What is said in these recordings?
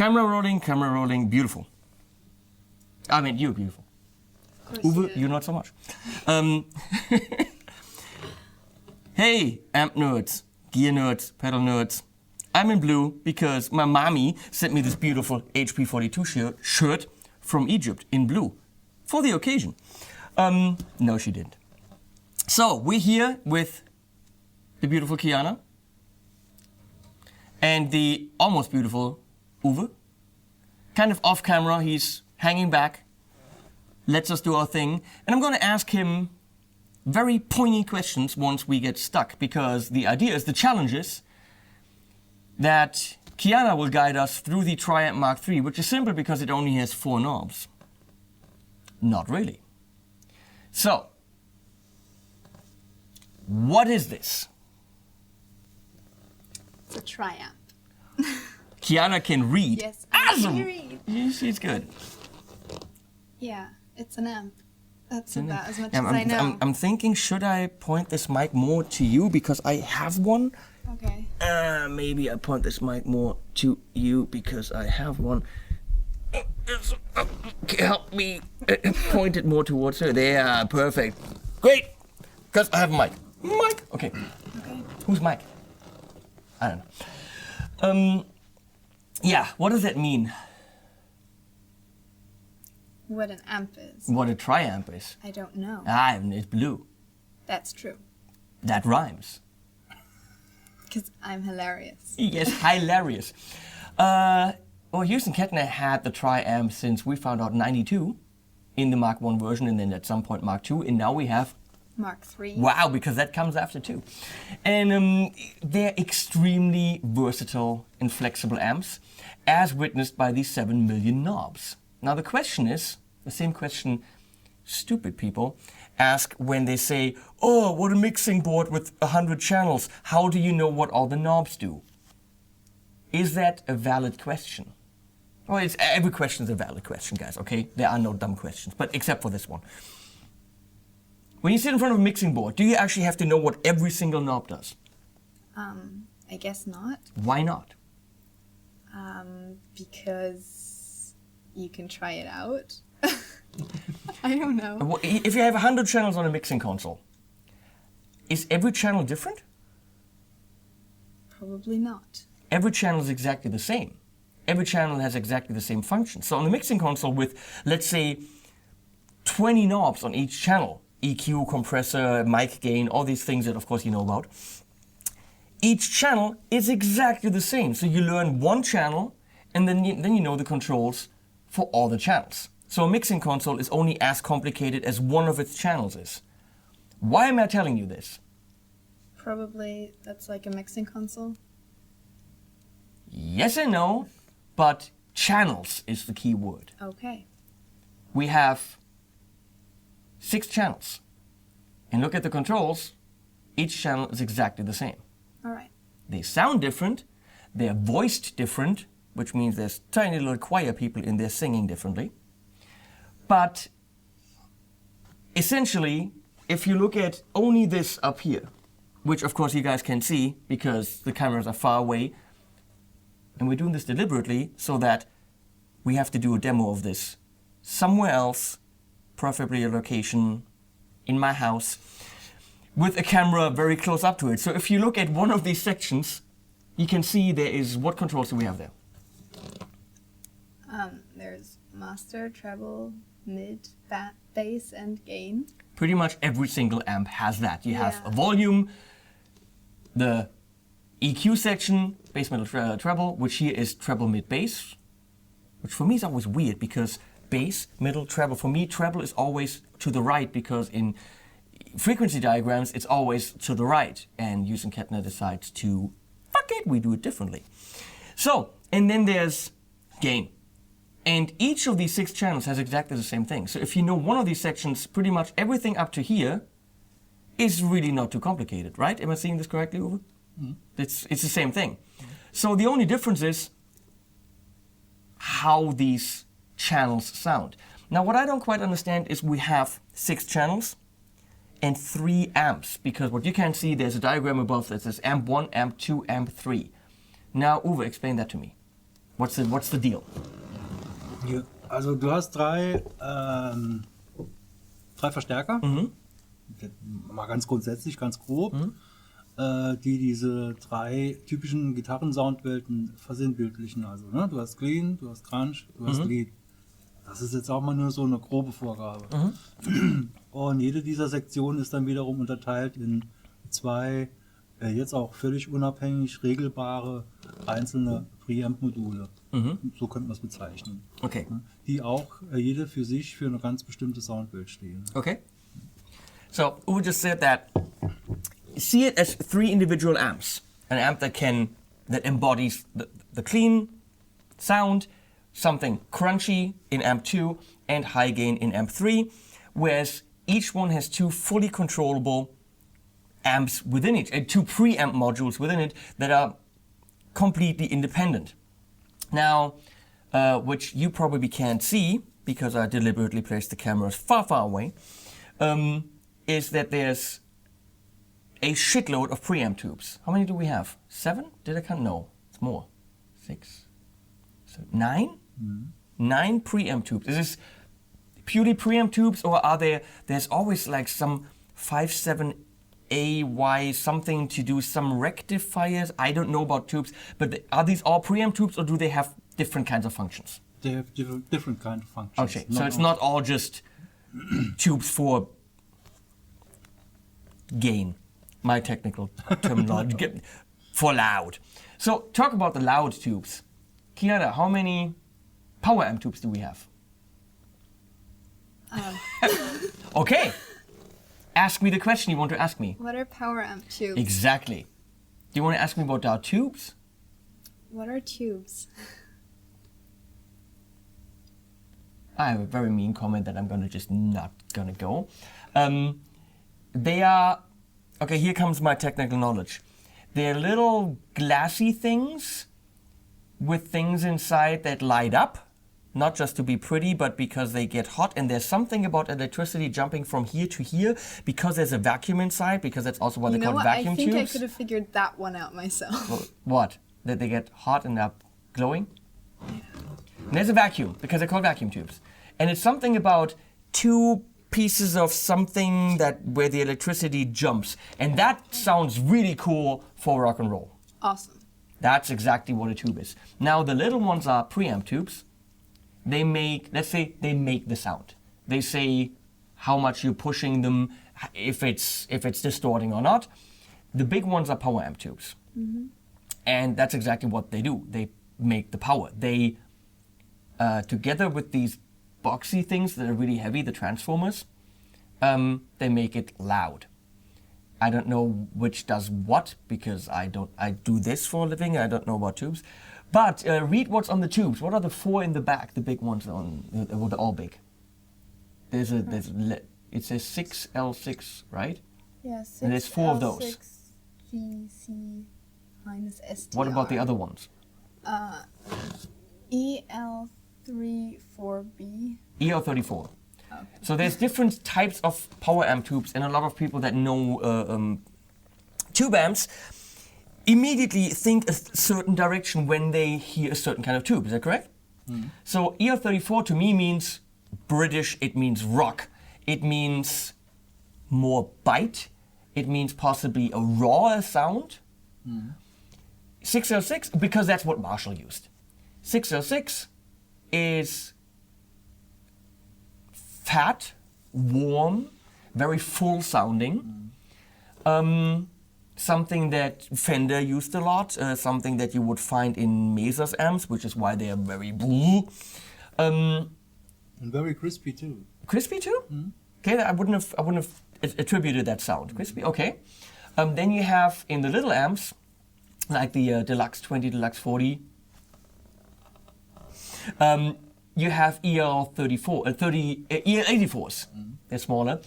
camera rolling, beautiful. I mean, you're beautiful. Uwe, you're not so much. Hey, amp nerds, gear nerds, pedal nerds. I'm in blue because my mommy sent me this beautiful HP42 shirt from Egypt in blue for the occasion. No, she didn't. So we're here with the beautiful Kiana and the almost beautiful Uwe. Kind of off camera, he's hanging back, lets us do our thing, and I'm going to ask him very pointy questions once we get stuck, because the idea is, the challenge is that Kiana will guide us through the Triamp Mk3, which is simple because it only has 4 knobs. Not really. So, what is this? It's a Triamp. Kiana can read. Yes, I awesome. can read. She's good. Yeah, it's an amp. That's about as much as I know. I'm thinking, should I point this mic more to you because I have one? Okay. Maybe I point this mic more to you because I have one. Help me point it more towards her. There, perfect. Great, because I have a mic. Mic. Okay. Who's mic? I don't know. Yeah, what does that mean? What an amp is. What a triamp is. I don't know. It's blue. That's true. That rhymes. Because I'm hilarious. Yes, hilarious. Well, Hughes and Kettner had the Triamp since we found out 92 in the Mark 1 version, and then at some point Mark 2, and now we have Mark 3. Wow, because that comes after 2. And they're extremely versatile and flexible amps, as witnessed by these 7 million knobs. Now the question is, the same question stupid people ask when they say, oh, what a mixing board with 100 channels. How do you know what all the knobs do? Is that a valid question? Well, every question is a valid question, guys, okay? There are no dumb questions, but except for this one. When you sit in front of a mixing board, do you actually have to know what every single knob does? I guess not. Why not? Because you can try it out. I don't know. If you have 100 channels on a mixing console, is every channel different? Probably not. Every channel is exactly the same. Every channel has exactly the same function. So on the mixing console with, let's say, 20 knobs on each channel, EQ, compressor, mic gain, all these things that of course you know about, each channel is exactly the same. So you learn one channel and then you know the controls for all the channels. So a mixing console is only as complicated as one of its channels is. Why am I telling you this? Probably that's like a mixing console. Yes and no, but channels is the key word. Okay. We have 6 channels. And look at the controls, each channel is exactly the same. All right. They sound different, they're voiced different, which means there's tiny little choir people in there singing differently. But essentially, if you look at only this up here, which of course you guys can see because the cameras are far away, and we're doing this deliberately so that we have to do a demo of this somewhere else, preferably a location in my house, with a camera very close up to it. So if you look at one of these sections, you can see there is, what controls do we have there? There's master, treble, mid, bass, and gain. Pretty much every single amp has that. You have a volume, the EQ section, bass, middle, treble, which here is treble, mid, bass, which for me is always weird because bass, middle, treble. For me, treble is always to the right because in frequency diagrams, it's always to the right. And Hughes and Kettner decides to, fuck it, we do it differently. So, and then there's gain. And each of these 6 channels has exactly the same thing. So if you know one of these sections, pretty much everything up to here is really not too complicated, right? Am I seeing this correctly, Uwe? Mm-hmm. It's the same thing. Mm-hmm. So the only difference is how these channels sound. Now what I don't quite understand is we have 6 channels and 3 amps, because what you can see, there's a diagram above that says amp 1, amp 2, amp 3. Now Uwe, explain that to me. What's the deal? Ja, also du hast drei Verstärker, mal ganz grundsätzlich, ganz grob, die diese drei typischen Gitarrensoundwelten versinnbildlichen. Also ne, du hast Clean, du hast Crunch, du hast Lead. Das ist jetzt auch mal nur so eine grobe Vorgabe. Und jede dieser Sektionen ist dann wiederum unterteilt in zwei, jetzt auch völlig unabhängig regelbare einzelne Preamp-Module. So könnte man es bezeichnen. Okay. Die auch jede für sich für eine ganz bestimmte Soundwelt stehen. Okay. So Uwe just said that see it as three individual amps. An amp that embodies the clean sound, something crunchy in amp 2 and high gain in amp 3, whereas each one has two fully controllable amps within it, and two preamp modules within it that are completely independent. Now, which you probably can't see because I deliberately placed the cameras far, far away, is that there's a shitload of preamp tubes. How many do we have? 7? Did I count? No, it's more. 6, 7, 9? 9 preamp tubes. Is this purely preamp tubes, or are there's always like some 57AY something to do some rectifiers? I don't know about tubes, but are these all preamp tubes, or do they have different kinds of functions? They have different kind of functions. Okay, so it's not all just tubes for gain, my technical terminology, for loud. So talk about the loud tubes. Kiana, how many power amp tubes do we have? Okay, ask me the question you want to ask me. What are power amp tubes? Exactly. Do you want to ask me about our tubes? What are tubes? I have a very mean comment that I'm not gonna go. They are, okay, here comes my technical knowledge. They're little glassy things with things inside that light up, not just to be pretty, but because they get hot. And there's something about electricity jumping from here to here because there's a vacuum inside, because that's also what You they know call what? vacuum I think tubes. I could have figured that one out myself. What? That they get hot and they're glowing? And there's a vacuum, because they're called vacuum tubes. And it's something about two pieces of something where the electricity jumps. And that sounds really cool for rock and roll. Awesome. That's exactly what a tube is. Now the little ones are preamp tubes. They make, let's say they make the sound. They say how much you're pushing them, if it's distorting or not. The big ones are power amp tubes. And that's exactly what they do. They make the power. They, together with these boxy things that are really heavy, the transformers, they make it loud. I don't know which does what, because I do this for a living. I don't know about tubes. But read what's on the tubes. What are the 4 in the back, the big ones they're all big? It says 6L6, right? Yeah, 6 And there's 4 of those. 6 GC minus STR. What about the other ones? EL34B. EL34. Okay. So there's different types of power amp tubes, and a lot of people that know tube amps immediately think a certain direction when they hear a certain kind of tube. Is that correct? So EL34 to me means British, it means rock, it means more bite, it means possibly a rawer sound. 606, because that's what Marshall used. 606 is fat, warm, very full sounding. Something that Fender used a lot, something that you would find in Mesa's amps, which is why they are very blue. And very crispy too. Crispy too? Okay, I wouldn't have attributed that sound. Crispy, okay. Then you have in the little amps, like the Deluxe 20, Deluxe 40, you have EL84s. They're smaller,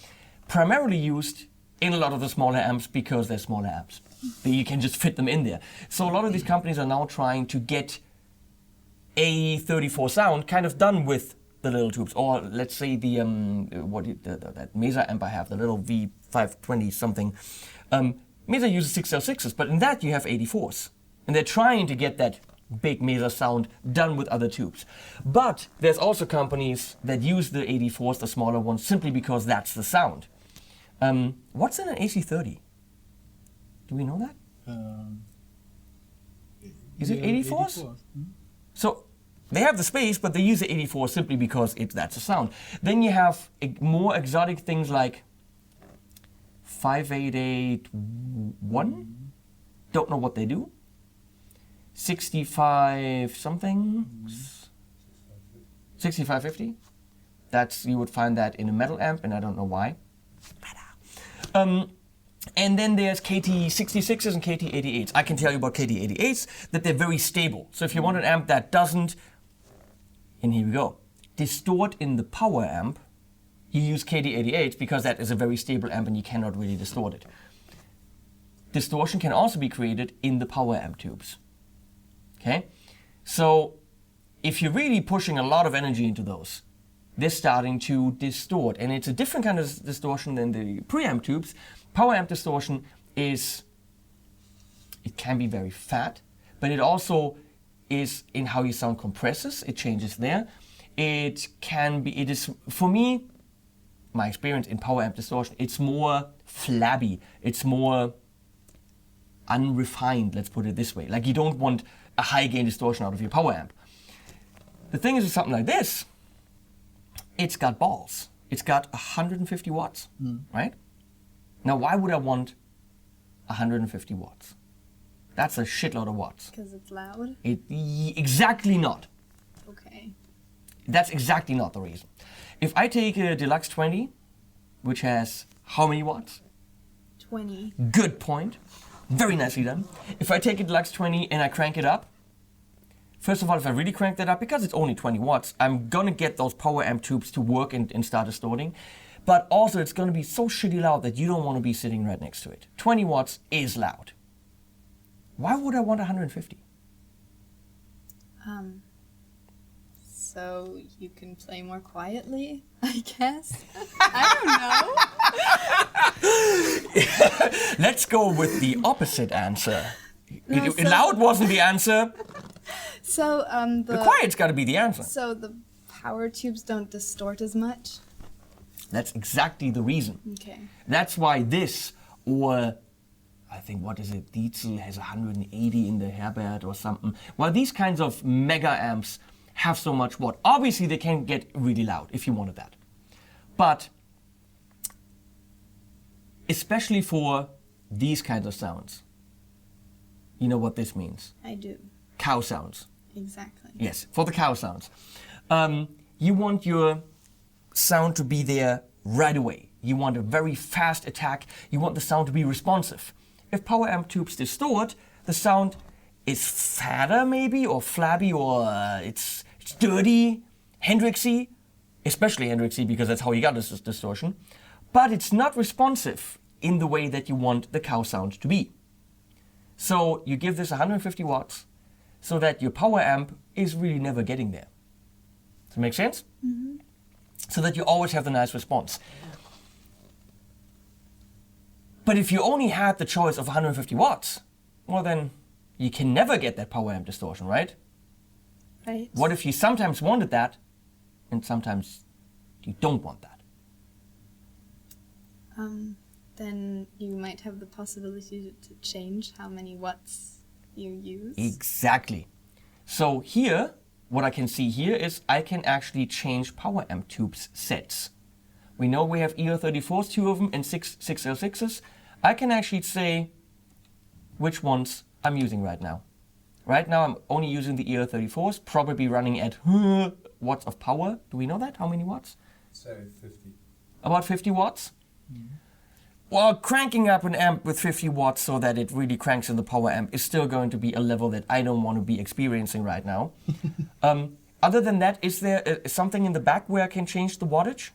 primarily used in a lot of the smaller amps because they're smaller amps. You can just fit them in there. So a lot of these companies are now trying to get a 34 sound kind of done with the little tubes. Or let's say that Mesa amp I have, the little V520 something. Mesa uses 6L6s, but in that you have 84s. And they're trying to get that big mesa sound done with other tubes. But there's also companies that use the 84s, the smaller ones, simply because that's the sound. What's in an AC30? Do we know that? Is it 84s? So they have the space, but they use the 84 simply because that's a sound. Then you have more exotic things like 5881. Don't know what they do. 65 something. 6550. You would find that in a metal amp, and I don't know why. And then there's KT66s and KT88s. I can tell you about KT88s that they're very stable. So if you want an amp that doesn't, and here we go, distort in the power amp, you use KT88s because that is a very stable amp and you cannot really distort it. Distortion can also be created in the power amp tubes. Okay? So if you're really pushing a lot of energy into those, they're starting to distort. And it's a different kind of distortion than the preamp tubes. Power amp distortion it can be very fat, but it also is in how your sound compresses. It changes there. It is, for me, my experience in power amp distortion, it's more flabby. It's more unrefined, let's put it this way. Like you don't want a high gain distortion out of your power amp. The thing is with something like this, it's got balls. It's got 150 watts, right? Now, why would I want 150 watts? That's a shitload of watts. Because it's loud? Exactly not. Okay. That's exactly not the reason. If I take a Deluxe 20, which has how many watts? 20. Good point. Very nicely done. If I take a Deluxe 20 and I crank it up, first of all, if I really crank that up, because it's only 20 watts, I'm going to get those power amp tubes to work and start distorting. But also, it's going to be so shitty loud that you don't want to be sitting right next to it. 20 watts is loud. Why would I want 150? So you can play more quietly, I guess. I don't know. Let's go with the opposite answer. No, Loud wasn't the answer. So The quiet's got to be the answer. So the power tubes don't distort as much? That's exactly the reason. Okay. That's why this, or I think, what is it, Dietzel has 180 in the Herbert or something. Well, these kinds of mega amps have so much watt. Obviously, they can get really loud if you wanted that. But especially for these kinds of sounds, you know what this means? I do. Cow sounds. Exactly. Yes, for the cow sounds. You want your sound to be there right away. You want a very fast attack. You want the sound to be responsive. If power amp tubes distort, the sound is fatter maybe, or flabby, or it's dirty, Hendrixy, especially Hendrixy because that's how you got this distortion. But it's not responsive in the way that you want the cow sound to be. So you give this 150 watts so that your power amp is really never getting there. Does that make sense? Mm-hmm. So that you always have the nice response. But if you only had the choice of 150 watts, well then you can never get that power amp distortion, right? Right. What if you sometimes wanted that and sometimes you don't want that? Then you might have the possibility to change how many watts you use. Exactly. So here, what I can see here is I can actually change power amp tubes sets. We know we have ER34s, 2 of them, and 6 6L6s. I can actually say which ones I'm using right now. Right now I'm only using the ER34s, probably running at watts of power. Do we know that? How many watts? Say 50. About 50 watts? Mm-hmm. Well, cranking up an amp with 50 watts so that it really cranks in the power amp is still going to be a level that I don't want to be experiencing right now. Other than that, is there something in the back where I can change the wattage?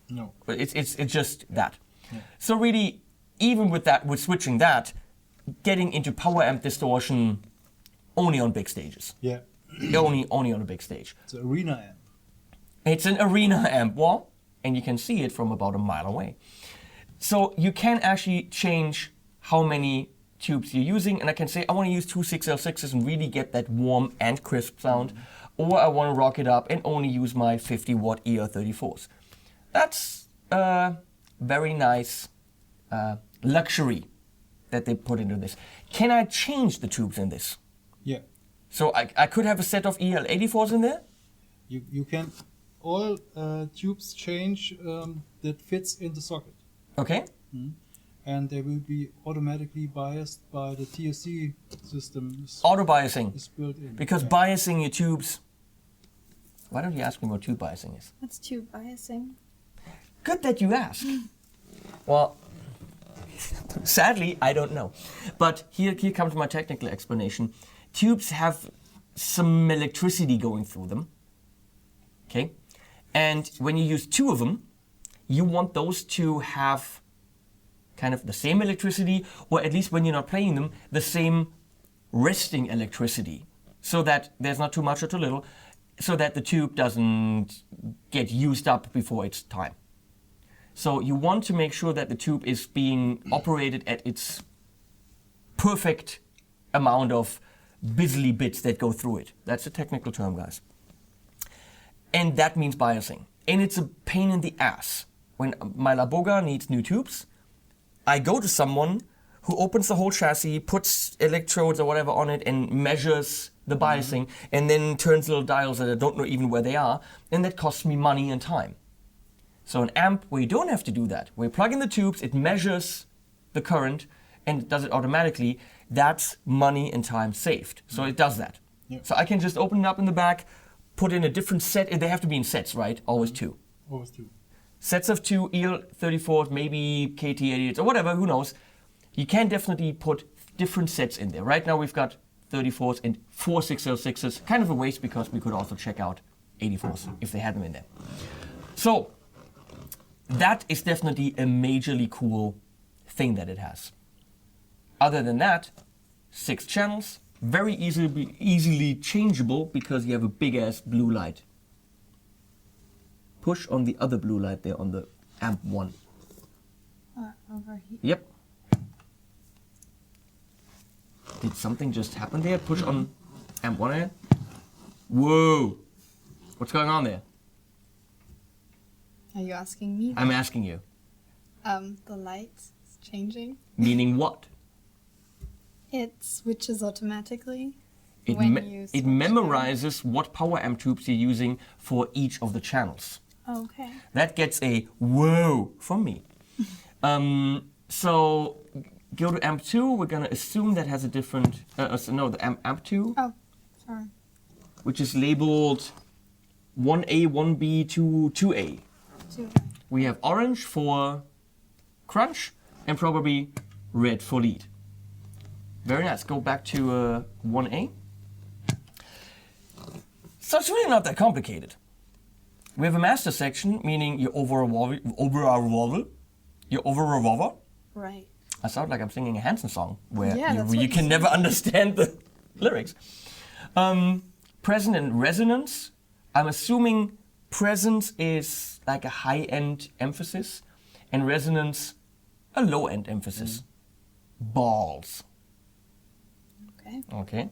No. But it's just that. Yeah. So really, even with that, with switching that, getting into power amp distortion only on big stages. Yeah. only on a big stage. It's an arena amp. It's an arena amp wall, and you can see it from about a mile away. So you can actually change how many tubes you're using, and I can say I want to use two 6L6s and really get that warm and crisp sound, or I want to rock it up and only use my 50 watt ER34s. That's a very nice luxury that they put into this. Can I change the tubes in this? Yeah. So I could have a set of EL84s in there? You can all tubes change that fits in the socket. Okay. And they will be automatically biased by the TSC system. Auto biasing. Is built in. Because biasing your tubes. Why don't you ask me what tube biasing is? What's tube biasing? Good that you ask. Well, sadly, I don't know. But here comes my technical explanation. Tubes have some electricity going through them. Okay? And when you use two of them, you want those to have kind of the same electricity, or at least when you're not playing them, the same resting electricity, so that there's not too much or too little, so that the tube doesn't get used up before its time. So you want to make sure that the tube is being operated at its perfect amount of busily bits that go through it. That's a technical term, guys. And that means biasing. And it's a pain in the ass. When my La Boga needs new tubes, I go to someone who opens the whole chassis, puts electrodes or whatever on it, and measures the biasing, and then turns little dials that I don't know even where they are, and that costs me money and time. So an amp where you don't have to do that, where you plug in the tubes, it measures the current, and it does it automatically, that's money and time saved. So it does that. Yeah. So I can just open it up in the back, put in a different set, and they have to be in sets, right? Always two. Always two. Sets of two EL34s, maybe KT88s, or whatever, who knows. You can definitely put different sets in there. Right now we've got 34s and 4 6L6s. Kind of a waste because we could also check out 84s if they had them in there. So that is definitely a majorly cool thing that it has. Other than that, 6 channels, very easily changeable because you have a big ass blue light. Push on the other blue light there on the amp 1. Over here. Yep. Did something just happen there? Push on amp 1 again. Whoa! What's going on there? Are you asking me? I'm asking you. The light is changing. Meaning what? It switches automatically. It, it memorizes what power amp tubes you're using for each of the channels. Okay. That gets a whoa from me. So go to amp 2. We're gonna assume that has a different. The amp 2. Oh, sorry. Which is labeled 1A, 1B, 2A. 2. We have orange for crunch and probably red for lead. Very nice. Go back to 1A. So it's really not that complicated. We have a master section, meaning your over a revolver. Right. I sound like I'm singing a Hanson song where Yeah, that's what you you can said. never understand the lyrics. Present and resonance. I'm assuming presence is like a high-end emphasis and resonance a low-end emphasis. Balls. Okay. Okay.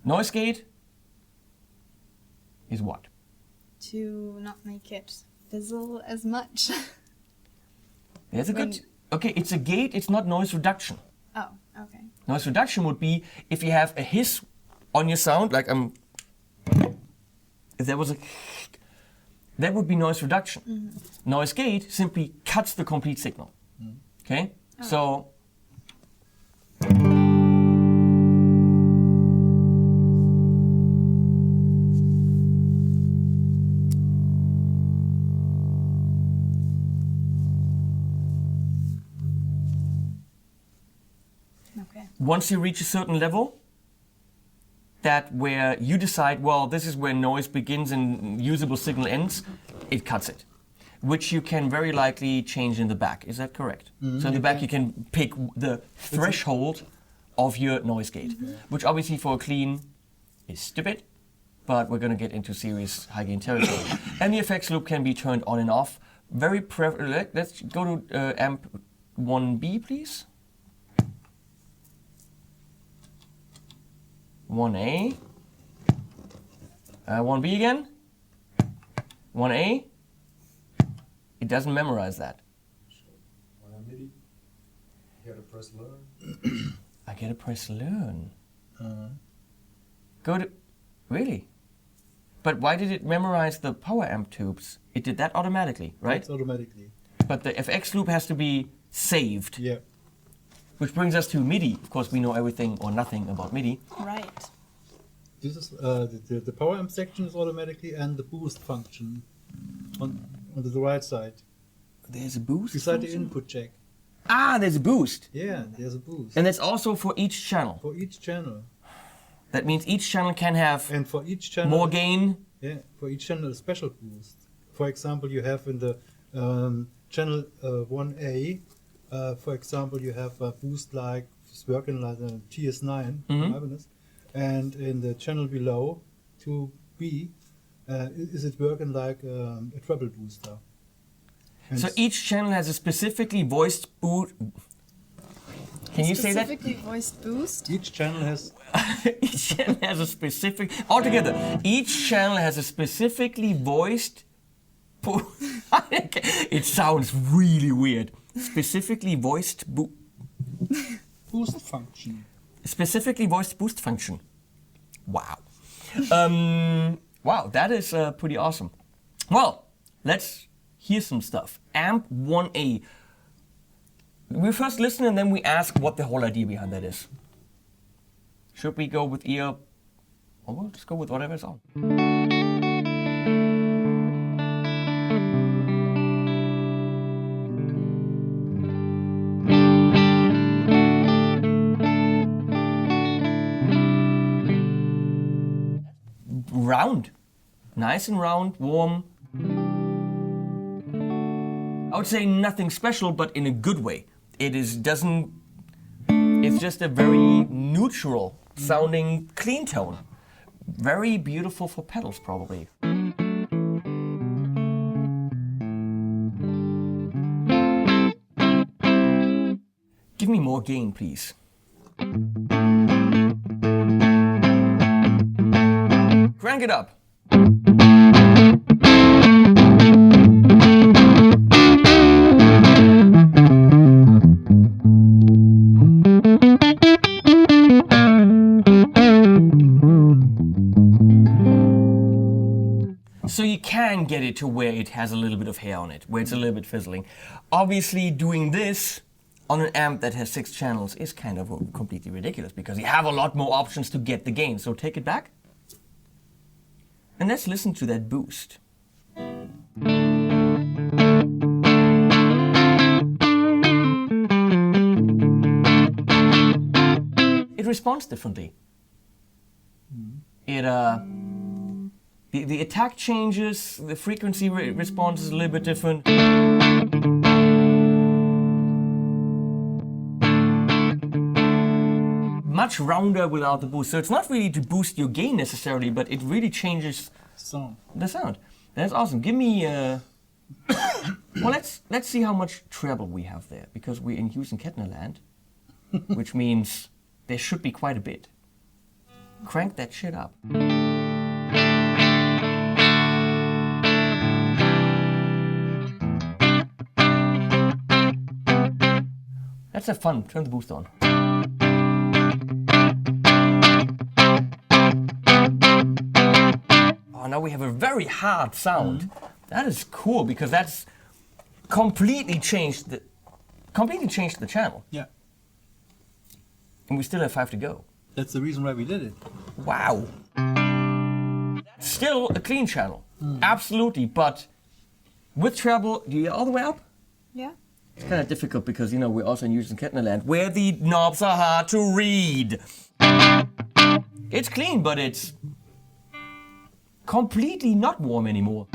Noise gate is what? To not make it fizzle as much. There's a good... Okay, it's a gate, it's not noise reduction. Oh, okay. Noise reduction would be if you have a hiss on your sound, like if there was a... That would be noise reduction. Noise gate simply cuts the complete signal. Okay? Oh. So... Okay. Once you reach a certain level, that where you decide, well, this is where noise begins and usable signal ends, it cuts it. Which you can very likely change in the back. Is that correct? So in the back you can pick the threshold of your noise gate, which obviously for a clean is stupid, but we're going to get into serious high gain territory. And the effects loop can be turned on and off. Let's go to amp 1B, please. 1A. 1B again. 1A. It doesn't memorize that. When I'm MIDI, you gotta press learn. I gotta press learn. Go to... Really? But why did it memorize the power amp tubes? It did that automatically, right? It's automatically. But the FX loop has to be saved. Yeah. Which brings us to MIDI. Of course, we know everything or nothing about MIDI. Right. This is the power amp section is automatically, and the boost function on the right side. There's a boost Beside the function? input jack. Ah, there's a boost. Yeah, there's a boost. And that's also for each channel. For each channel. That means each channel can have And for each channel. more gain. Yeah, for each channel a special boost. For example, you have in the channel 1A, for example, you have a boost like it's working like a TS9, Ibanez. And in the channel below, 2B, is it working like a treble booster? And So each channel has a specifically voiced boost. Can you say that? Specifically voiced boost. each channel has Each channel has a specific. Altogether, each channel has a specifically voiced. It sounds really weird. Specifically voiced boost function. specifically voiced boost function. Wow. Wow, that is pretty awesome. Well, let's hear some stuff. Amp 1A. We first listen and then we ask what the whole idea behind that is. Should we go with ear? Or we'll just go with whatever's on. Round. Nice and round, warm. I would say nothing special, but in a good way. It's just a very neutral sounding clean tone. Very beautiful for pedals, probably. Give me more gain, please. Crank it up. So you can get it to where it has a little bit of hair on it, where it's a little bit fizzling. Obviously, doing this on an amp that has 6 channels is kind of completely ridiculous because you have a lot more options to get the gain. So take it back. And let's listen to that boost. It responds differently. It the attack changes, the frequency response is a little bit different. Much rounder without the boost. So it's not really to boost your gain necessarily, but it really changes the sound. That's awesome. Give me well, let's see how much treble we have there, because we're in Hughes and Kettner land, which means there should be quite a bit. Crank that shit up. Let's have fun. Turn the boost on. Oh, now we have a very hard sound. That is cool because that's completely changed the channel. Yeah. And we still have 5 to go. That's the reason why we did it. Wow. Still a clean channel. Absolutely, but with treble, do you get all the way up? Yeah. It's kind of difficult because, we're also in Hughes and Kettner land, where the knobs are hard to read. It's clean, but it's completely not warm anymore.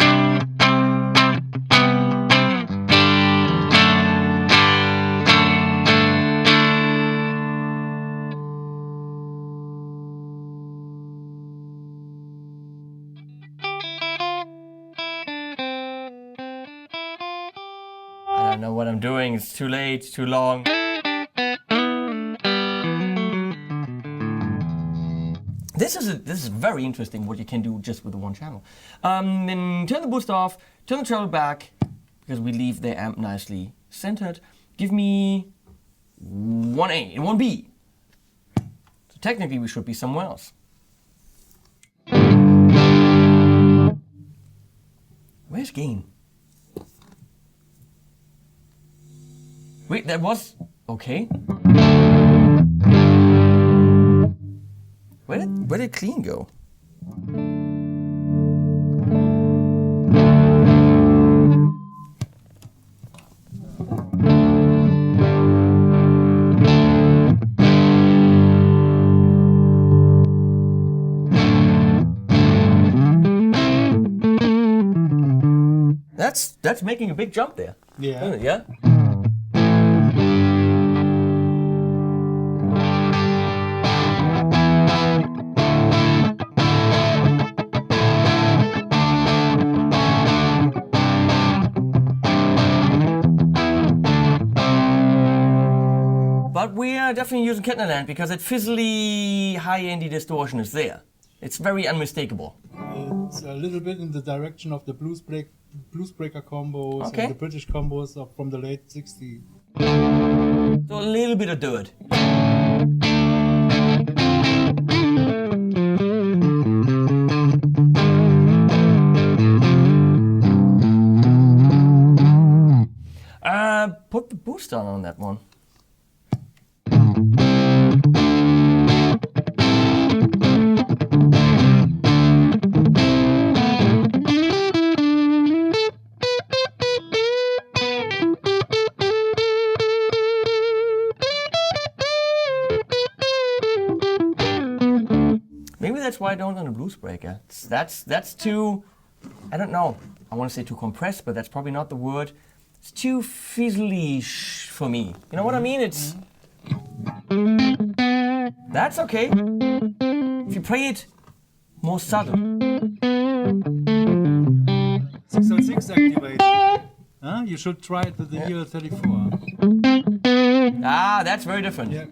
I don't know what I'm doing. It's too late, too long. this is very interesting what you can do just with the one channel. Then turn the boost off, turn the treble back, because we leave the amp nicely centered. Give me 1A and 1B. So technically we should be somewhere else. Where's gain? Wait, that was okay. Where did clean go? That's making a big jump there. Yeah. Isn't it? Yeah. But we are definitely using Kettner land because that fizzly high-endy distortion is there. It's very unmistakable. It's a little bit in the direction of the blues breaker combos Okay. and the British combos from the late 60s. So a little bit of dirt. Put the boost on that one. Maybe that's why I don't on a blues breaker. That's too, I don't know. I want to say too compressed, but that's probably not the word. It's too fizzly for me. You know what I mean? It's. That's okay. If you play it more subtle. 606 activated. Huh? You should try it with the EL34. Ah, that's very different. Yeah.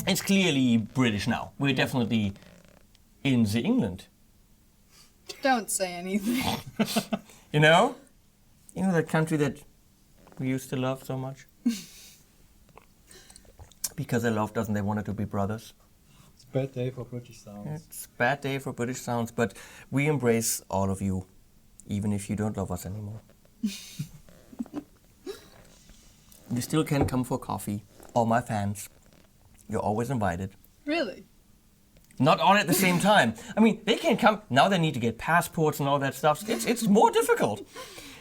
It's clearly British now. We're definitely in the England. Don't say anything. You know? You know that country that we used to love so much? Because they loved us and they wanted to be brothers. It's a bad day for British sounds. It's a bad day for British sounds, but we embrace all of you, even if you don't love us anymore. You still can come for coffee, all my fans. You're always invited. Really? Not all at the same time. I mean, they can't come. Now they need to get passports and all that stuff. It's more difficult.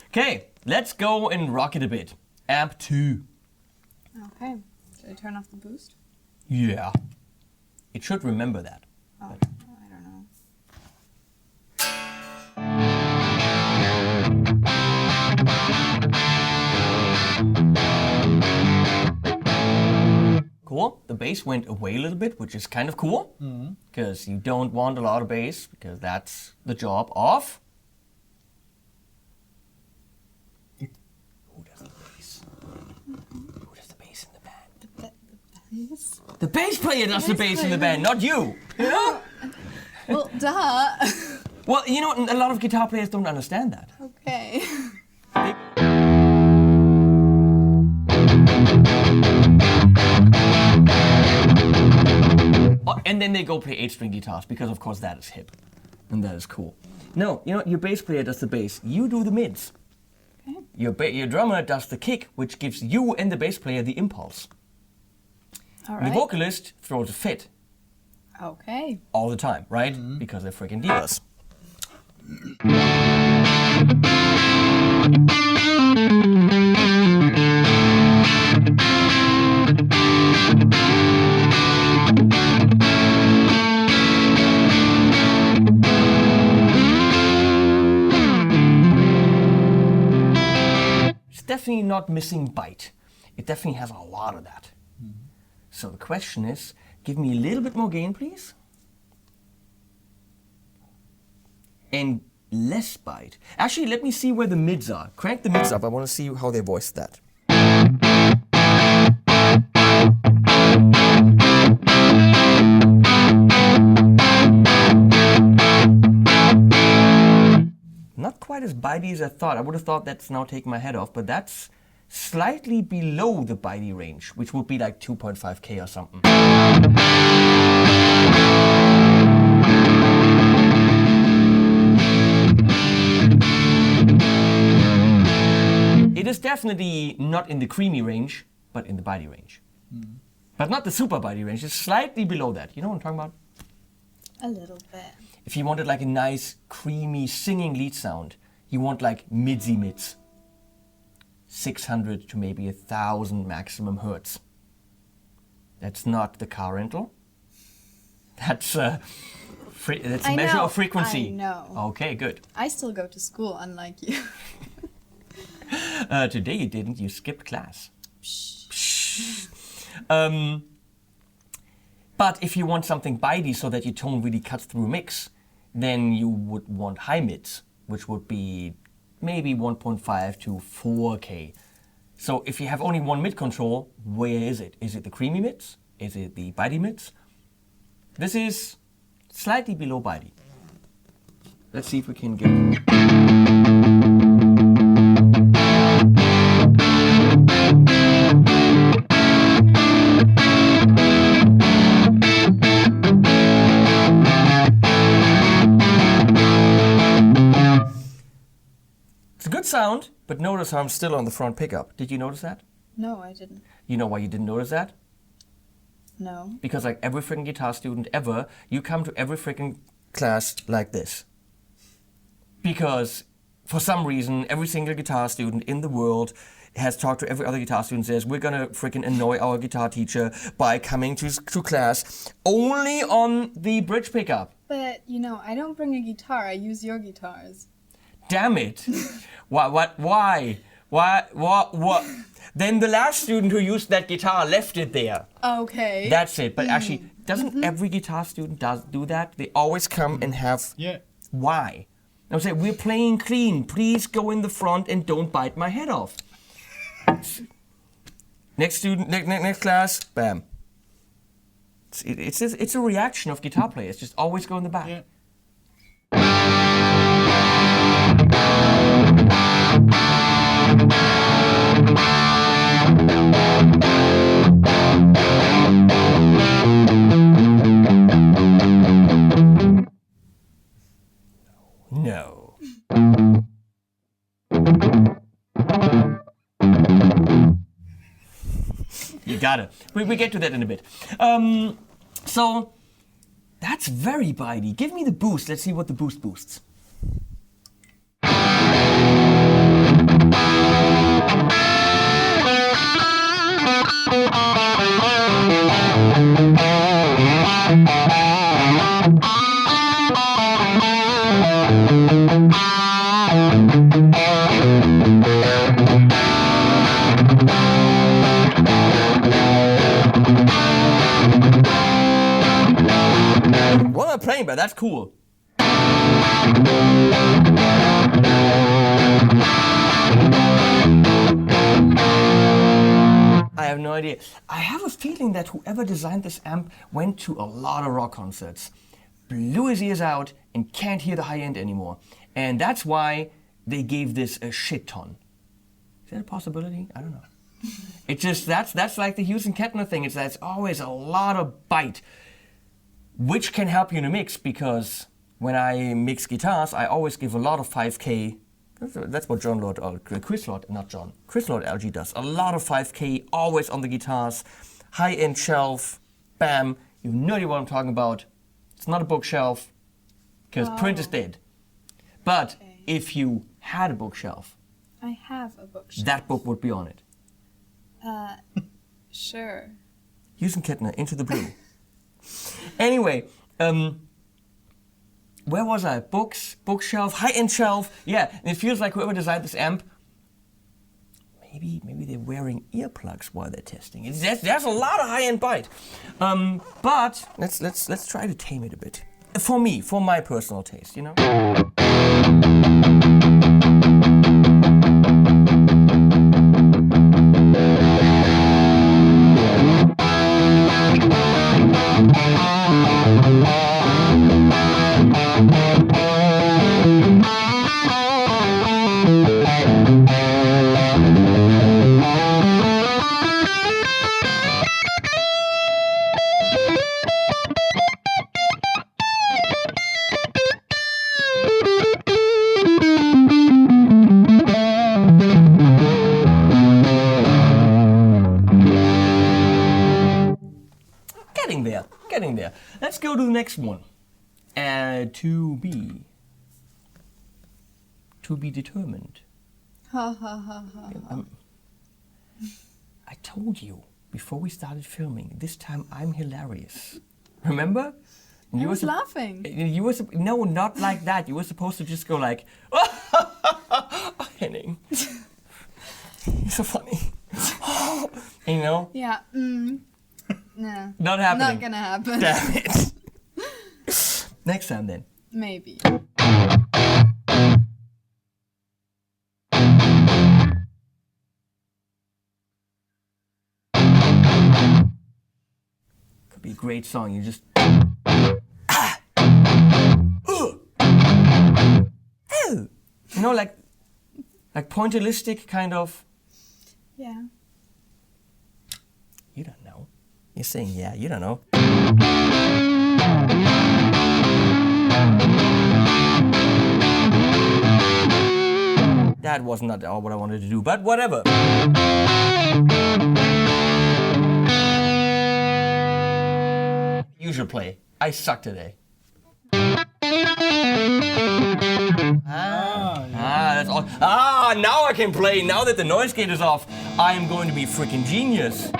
Okay, let's go and rock it a bit. Amp 2. Okay. Should I turn off the boost? Yeah. It should remember that. Oh, I don't know. Cool. The bass went away a little bit, which is kind of cool. Because you don't want a lot of bass, because that's the job of... Who does the bass? Who does the bass in the band? Bass? The bass player does the bass in the band, not you. You know? Well, duh. Well, you know, a lot of guitar players don't understand that. Okay. Oh, and then they go play 8-string guitars, because of course that is hip. And that is cool. No, you know, your bass player does the bass, you do the mids. Okay. Your drummer does the kick, which gives you and the bass player the impulse. All The right. vocalist throws a fit Okay. all the time, right? Because they're freaking divas. definitely not missing bite. It definitely has a lot of that. So the question is, give me a little bit more gain, please. And less bite. Actually, let me see where the mids are. Crank the mids up. I want to see how they voice that. Not quite as bitey as I thought. I would have thought that's now taking my head off, but that's slightly below the bitey range, which would be like 2.5K or something. It is definitely not in the creamy range, but in the bitey range. But not the super bitey range, it's slightly below that. You know what I'm talking about? A little bit. If you wanted like a nice, creamy, singing lead sound, you want like midsy mids. 600 to maybe 1,000 maximum hertz. That's not the car rental. That's a measure of frequency. I know. Okay, good. I still go to school, unlike you. Today you didn't. You skipped class. But if you want something bitey so that your tone really cuts through a mix, then you would want high mids, which would be maybe 1.5 to 4K. So if you have only one mid control, where is it? Is it the creamy mids? Is it the bitey mids? This is slightly below bitey. Let's see if we can get... sound, but notice how I'm still on the front pickup. Did you notice that? No, I didn't. You know why you didn't notice that? No. Because like every freaking guitar student ever, you come to every freaking class like this. Because for some reason, every single guitar student in the world has talked to every other guitar student and says, we're gonna freaking annoy our guitar teacher by coming to class only on the bridge pickup. But, you know, I don't bring a guitar, I use your guitars. Damn it. Why? What? Then the last student who used that guitar left it there. Okay. That's it. But actually, doesn't every guitar student do that? They always come and have... Yeah. Why? I would say, we're playing clean. Please go in the front and don't bite my head off. Next student, next class, bam. It's a reaction of guitar players. Just always go in the back. Yeah. No. You got it. We get to that in a bit. So, that's very bitey. Give me the boost. Let's see what the boost boosts. What am I playing by? That's cool. I have no idea. I have a feeling that whoever designed this amp went to a lot of rock concerts, blew his ears out, and can't hear the high end anymore. And that's why they gave this a shit ton. Is that a possibility? I don't know. It's just, that's like the Hughes and Kettner thing. It's always a lot of bite, which can help you in a mix, because when I mix guitars, I always give a lot of 5K. That's what Chris Lord LG does. A lot of 5K, always on the guitars. High-end shelf, bam. You have no idea what I'm talking about. It's not a bookshelf, because print is dead. But if you had a bookshelf, I have a bookshelf. that book would be on it. Sure. Hughes and Kettner, Into the Blue. Anyway, where was I? Books, bookshelf, high-end shelf. Yeah, and it feels like whoever designed this amp Maybe they're wearing earplugs while they're testing. There's a lot of high-end bite. But let's try to tame it a bit. For me, for my personal taste, you know. Getting there. Let's go to the next one. To be determined. Ha ha ha ha. I told you before we started filming. This time I'm hilarious. Remember? I was laughing. You were no, not like that. You were supposed to just go like, oh, Henning, you're so funny. And, you know? Yeah. No. Not happening. Not gonna happen. Damn it. Next time then. Maybe. Could be a great song. You just. You know, like pointillistic kind of. Yeah. You don't know. You're saying yeah. You don't know. That was not all what I wanted to do, but whatever. You should play. I suck today. That's all. Now I can play. Now that the noise gate is off, I am going to be freaking genius.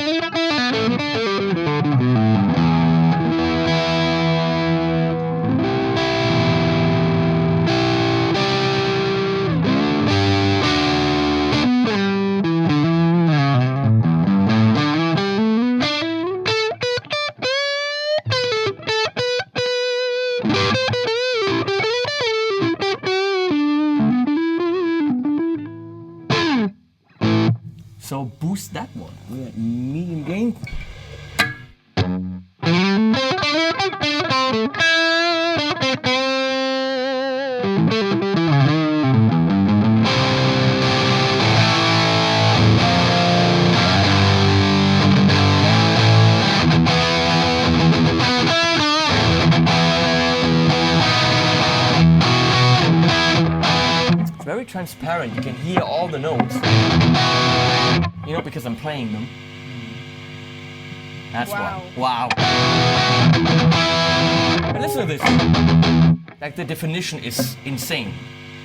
So boost that one. We're at medium gain. It's very transparent. You can hear all the notes. You know, because I'm playing them. That's Wow. why. Wow. But listen to this. Like, the definition is insane.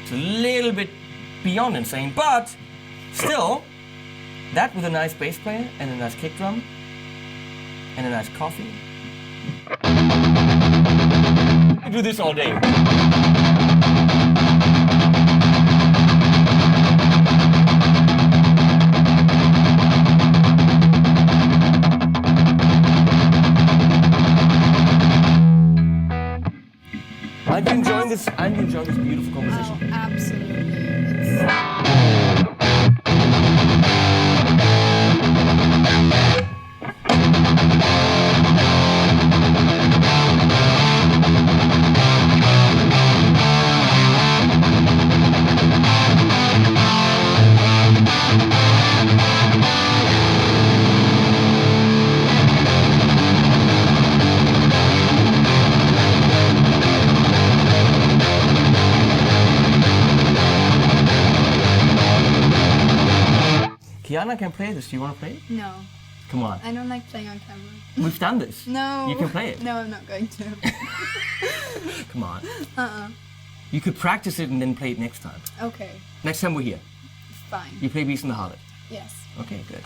It's a little bit beyond insane, but still, that with a nice bass player and a nice kick drum and a nice coffee. I do this all day. Aren't you enjoying this beautiful composition? Oh, absolutely. Kiana can play this. Do you want to play it? No. Come on. I don't like playing on camera. We've done this. No. You can play it. No, I'm not going to. Come on. You could practice it and then play it next time. Okay. Next time we're here. Fine. You play Beast in the Harlot. Yes. Okay, good.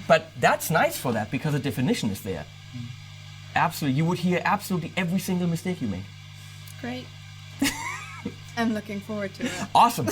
But that's nice for that because the definition is there. Absolutely. You would hear absolutely every single mistake you make. Great. I'm looking forward to it. Awesome.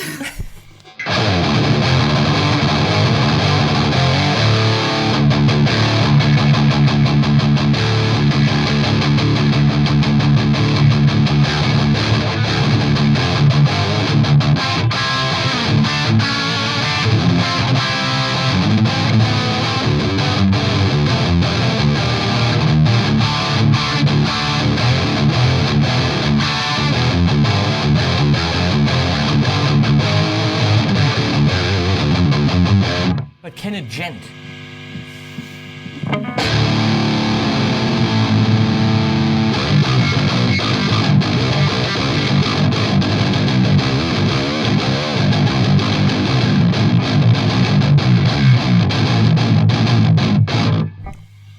But can a gent?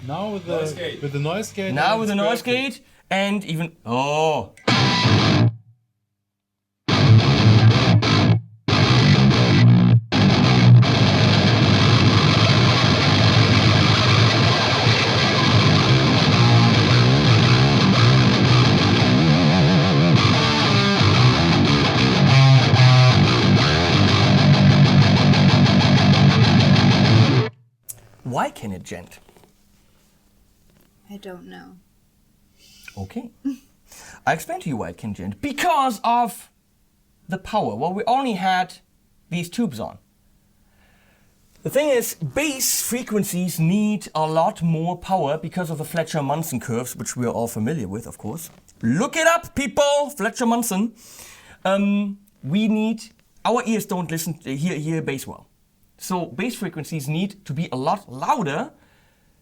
Now with the noise gate. Now with the noise gate and even oh. Why can it gent? I don't know. Okay. I explained to you why it can gent. Because of the power. Well, we only had these tubes on. The thing is, bass frequencies need a lot more power because of the Fletcher-Munson curves, which we are all familiar with, of course. Look it up, people! Fletcher-Munson. We need, our ears don't listen to hear bass well. So bass frequencies need to be a lot louder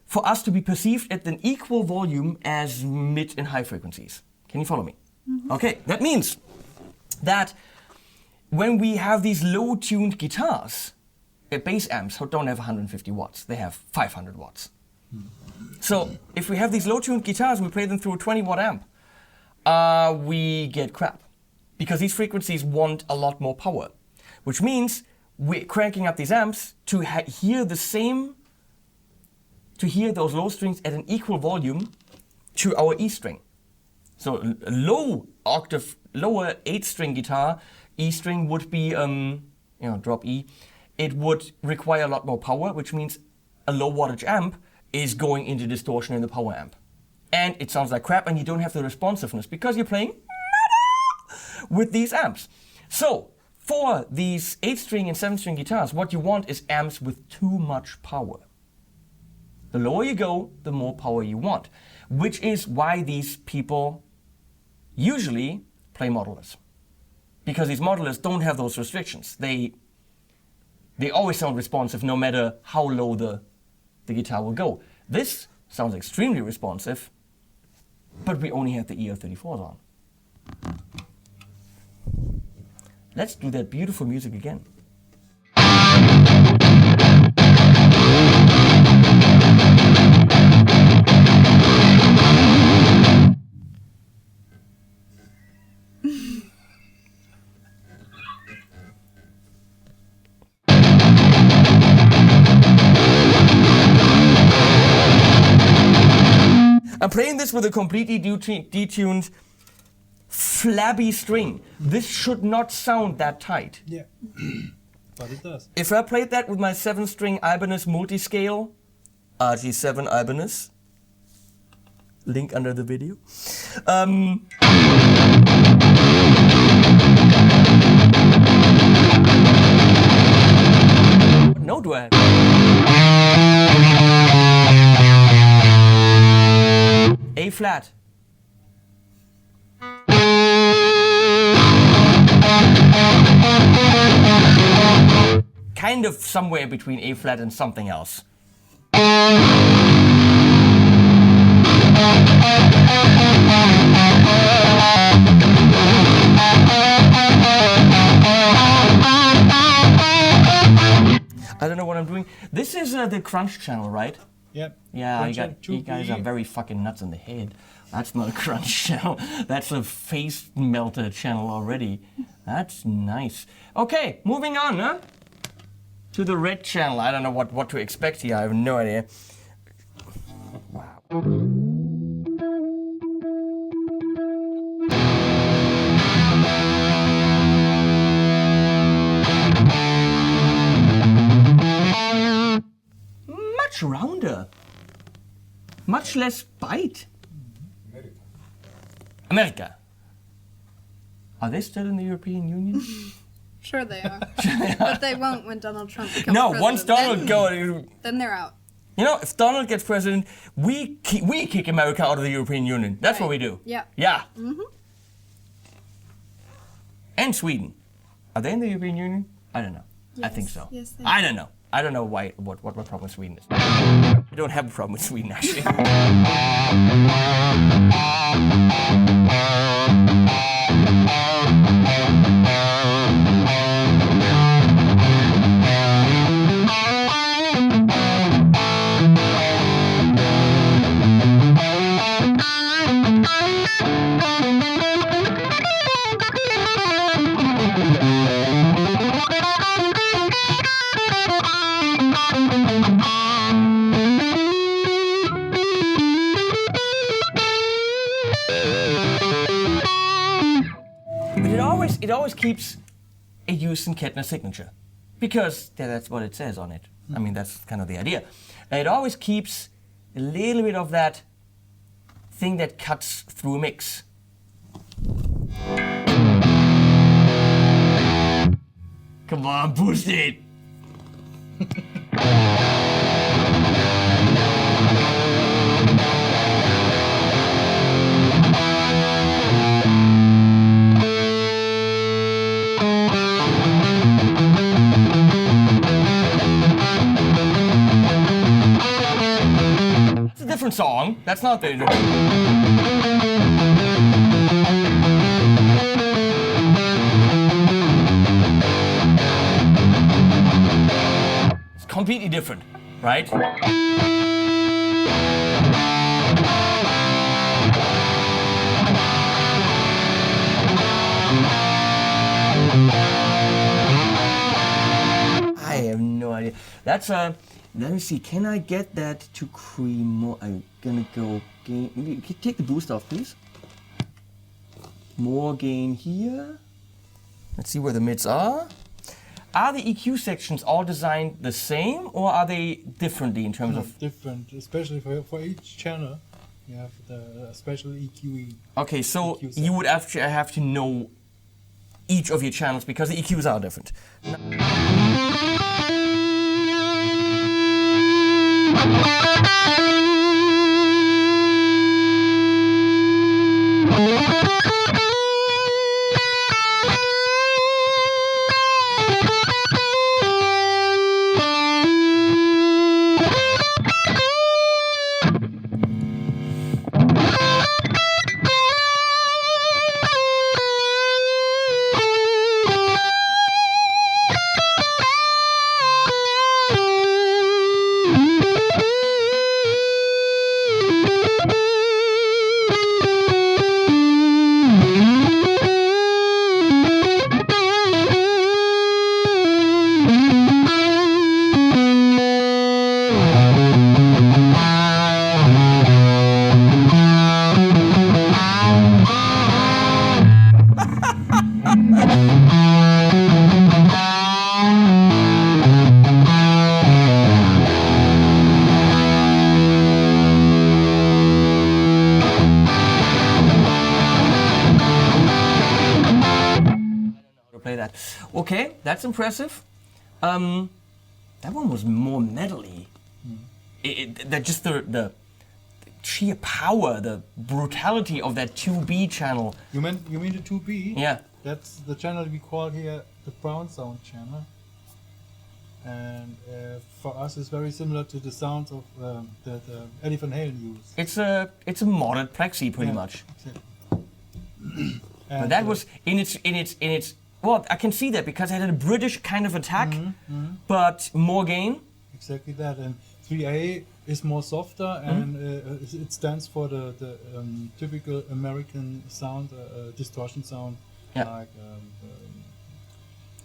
for us to be perceived at an equal volume as mid and high frequencies. Can you follow me? Mm-hmm. Okay, that means that when we have these low-tuned guitars, bass amps don't have 150 watts, they have 500 watts. So if we have these low-tuned guitars, we play them through a 20-watt amp, we get crap. Because these frequencies want a lot more power, which means we're cranking up these amps to hear the same, to hear those low strings at an equal volume to our E string. So a low octave, lower 8-string guitar, E string would be, drop E. It would require a lot more power, which means a low wattage amp is going into distortion in the power amp. And it sounds like crap and you don't have the responsiveness because you're playing with these amps. So for these 8-string and 7-string guitars, what you want is amps with too much power. The lower you go, the more power you want, which is why these people usually play modulars. Because these modulars don't have those restrictions. They always sound responsive no matter how low the guitar will go. This sounds extremely responsive, but we only have the ER34s on. Let's do that beautiful music again. I'm playing this with a completely detuned flabby string. This should not sound that tight. Yeah, but it does. If I played that with my 7-string Ibanez multiscale, RG7 Ibanez, link under the video. What note do I have? A flat. Kind of somewhere between A flat and something else. I don't know what I'm doing. This is the crunch channel, right? Yep. Yeah, you guys are very fucking nuts in the head. That's not a crunch channel. That's a face melter channel already. That's nice. Okay, moving on, huh? To the red channel. I don't know what to expect here. I have no idea. Wow. Much rounder. Much less bite. America. Are they still in the European Union? Sure they are. But they won't when Donald Trump becomes president. Once Donald goes... Then they're out. You know, if Donald gets president, we kick America out of the European Union. That's what we do. Yeah. Yeah. Mm-hmm. And Sweden. Are they in the European Union? I don't know. Yes. I think so. Yes, they I don't know. I don't know why. What my problem with Sweden is. I don't have a problem with Sweden actually. It always keeps a Hughes and Kettner signature, because that's what it says on it. I mean, that's kind of the idea. And it always keeps a little bit of that thing that cuts through a mix. Come on, boost it! Different song. That's not the. It's completely different, right? I have no idea. That's a. Let me see, can I get that to cream more? I'm gonna go gain. Take the boost off, please. More gain here. Let's see where the mids are. Are the EQ sections all designed the same, or are they differently in terms of? Different, especially for each channel. You have the special EQ. Okay, so EQ you would actually have to know each of your channels because the EQs are different. Play that. Okay, that's impressive. That one was more metally. That just the sheer power, the brutality of that 2B channel. You mean the 2B? Yeah. That's the channel we call here the brown sound channel. And for us, it's very similar to the sounds of that Eddie Van Halen used. It's a modded plexi pretty much. Exactly. But that was in its. Well, I can see that because it had a British kind of attack, but more gain. Exactly that, and 3A is more softer, and it stands for the typical American sound, distortion sound, like.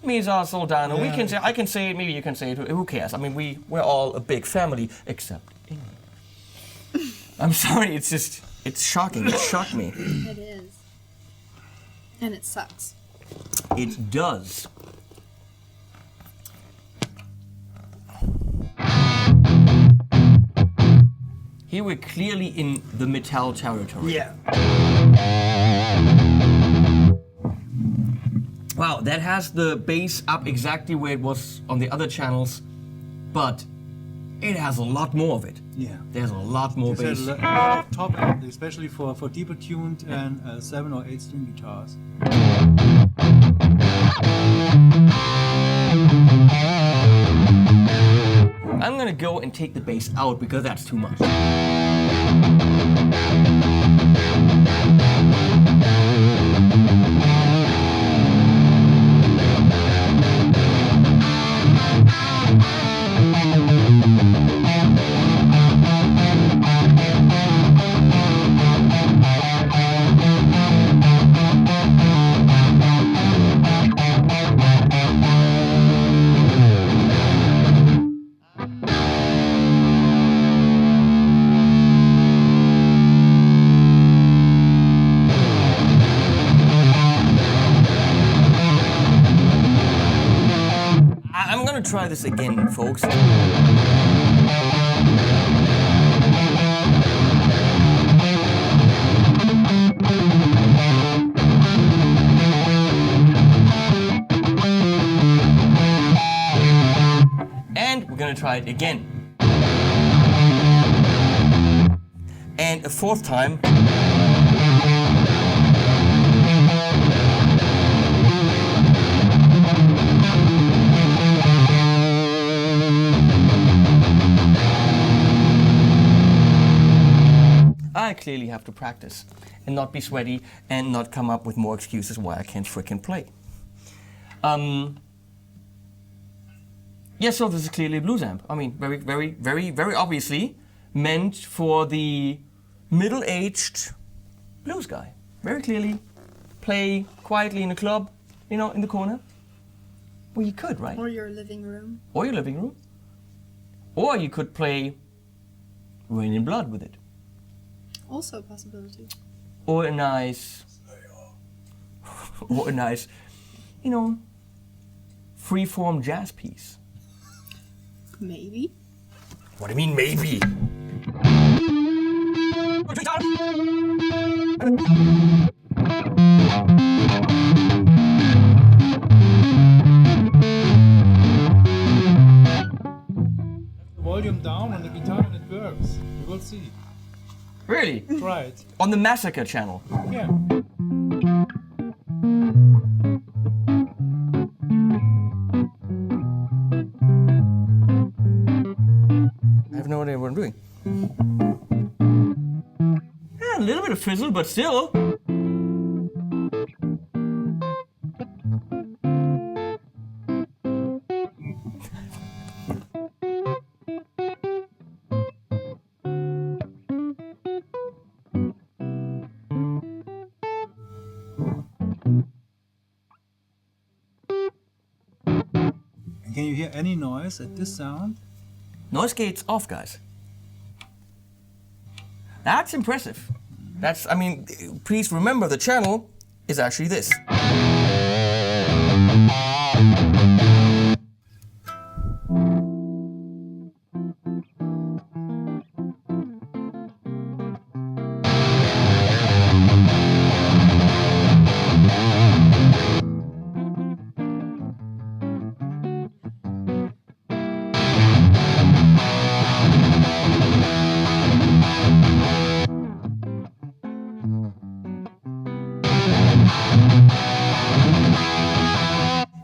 Mesa, Soldano. Yeah, We can say. I can say it. Maybe you can say it. Who cares? I mean, we're all a big family, except England. I'm sorry. It's shocking. It shocked me. It is. And it sucks. It does. Here we're clearly in the metal territory. Yeah. Wow, that has the bass up exactly where it was on the other channels, but it has a lot more of it. Yeah. There's a lot more It has bass. a lot of top end, especially for deeper tuned and 7 or 8 string guitars. I'm gonna go and take the bass out because that's too much. I'm gonna try this again, folks. And we're gonna try it again. And a fourth time. I clearly have to practice and not be sweaty and not come up with more excuses why I can't frickin' play. Yeah, so this is clearly a blues amp. I mean, very obviously meant for the middle-aged blues guy. Very clearly, play quietly in a club, you know, in the corner. Well, you could, right? Or your living room. Or your living room. Or you could play Rain in Blood with it. Also a possibility. Or a nice, you know, free-form jazz piece. Maybe. What do you mean, maybe? Volume down on the guitar and it works. You will see. Really? Try it. On the Massacre channel? Yeah. I have no idea what I'm doing. Yeah, a little bit of fizzle, but still. Can you hear any noise at this sound? Noise gate's off, guys. That's impressive. That's, I mean, please remember the channel is actually this.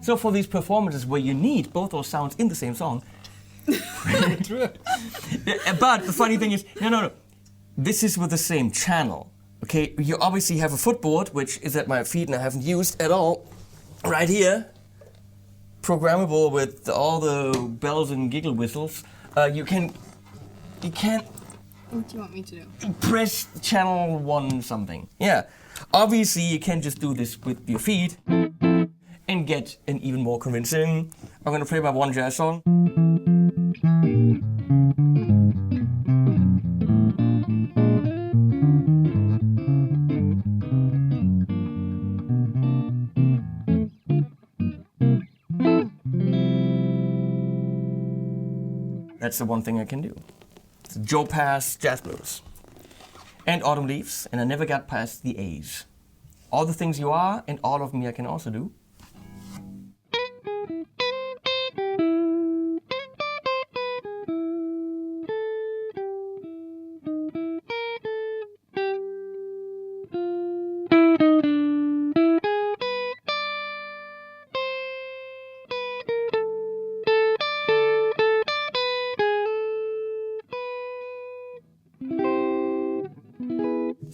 So for these performances where you need both those sounds in the same song, True. but the funny thing is, no. This is with the same channel. Okay, you obviously have a footboard, which is at my feet and I haven't used at all. Right here, programmable with all the bells and giggle whistles. You can't What do you want me to do? press channel 1 something. Yeah, obviously you can just do this with your feet and get an even more convincing. I'm gonna play my one jazz song. That's the one thing I can do. It's Joe Pass Jazz Blues. And Autumn Leaves, and I never got past the A's. All the things you are, and all of me I can also do.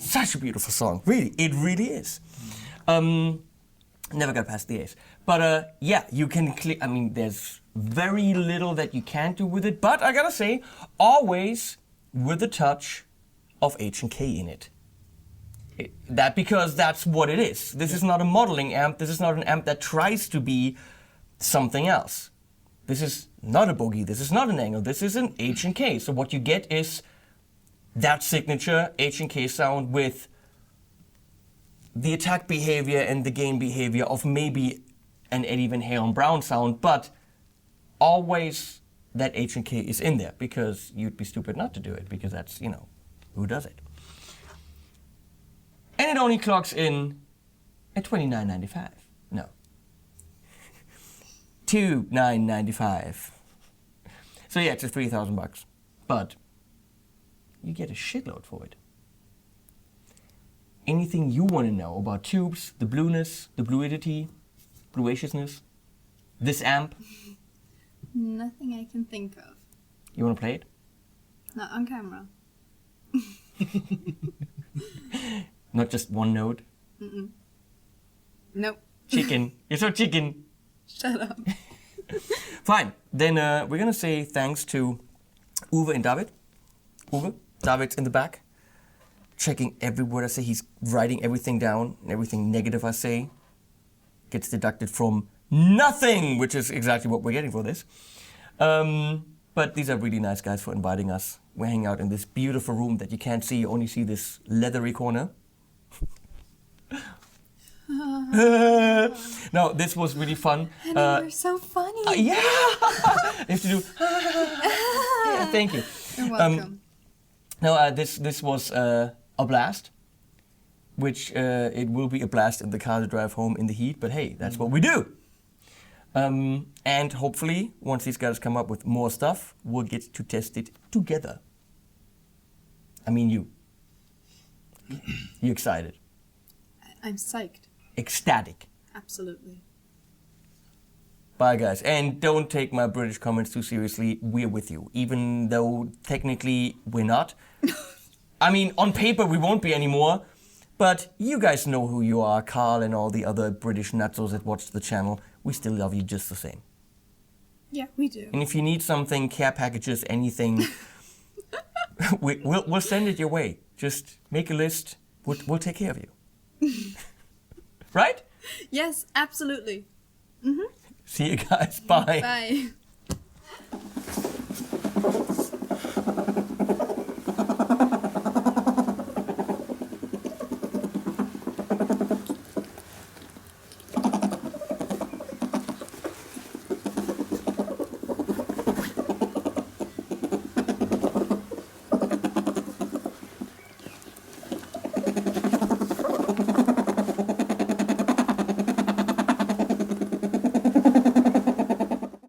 Such a beautiful song. Really, it really is. Never got past the A's. But yeah, you can I mean, there's very little that you can't do with it. But I gotta say, always with a touch of H&K in it. Because that's what it is. This is not a modeling amp. This is not an amp that tries to be something else. This is not a boogie. This is not an angle. This is an H&K. So what you get is that signature H&K sound with the attack behavior and the gain behavior of maybe an Eddie Van Halen Brown sound, but always that H&K is in there, because you'd be stupid not to do it, because that's, you know, who does it? And it only clocks in at $29.95. No. $2,995. So yeah, it's just $3,000, but you get a shitload for it. Anything you want to know about tubes, the blueness, the fluidity, fluaciousness, this amp? Nothing I can think of. You want to play it? Not on camera. Not just one note? Nope. Chicken. You're so chicken. Shut up. Fine. Then we're going to say thanks to Uwe and David. Uwe, David's in the back, checking every word I say. He's writing everything down, and everything negative I say gets deducted from nothing, which is exactly what we're getting for this. But these are really nice guys for inviting us. We're hanging out in this beautiful room that you can't see. You only see this leathery corner. No, this was really fun. Henning, you're so funny. Yeah! I have to do... Yeah, thank you. You're welcome. No, this was a blast, which it will be a blast in the car to drive home in the heat, but hey, that's what we do. And hopefully, once these guys come up with more stuff, we'll get to test it together. I mean, you. You excited? I'm psyched. Ecstatic. Absolutely. Bye, guys. And don't take my British comments too seriously. We're with you, even though technically we're not. I mean, on paper we won't be anymore, but you guys know who you are, Carl and all the other British nutzos that watch the channel. We still love you just the same. Yeah, we do. And if you need something, care packages, anything, we'll send it your way. Just make a list. We'll take care of you. Right? Yes, absolutely. See you guys. Bye. Bye.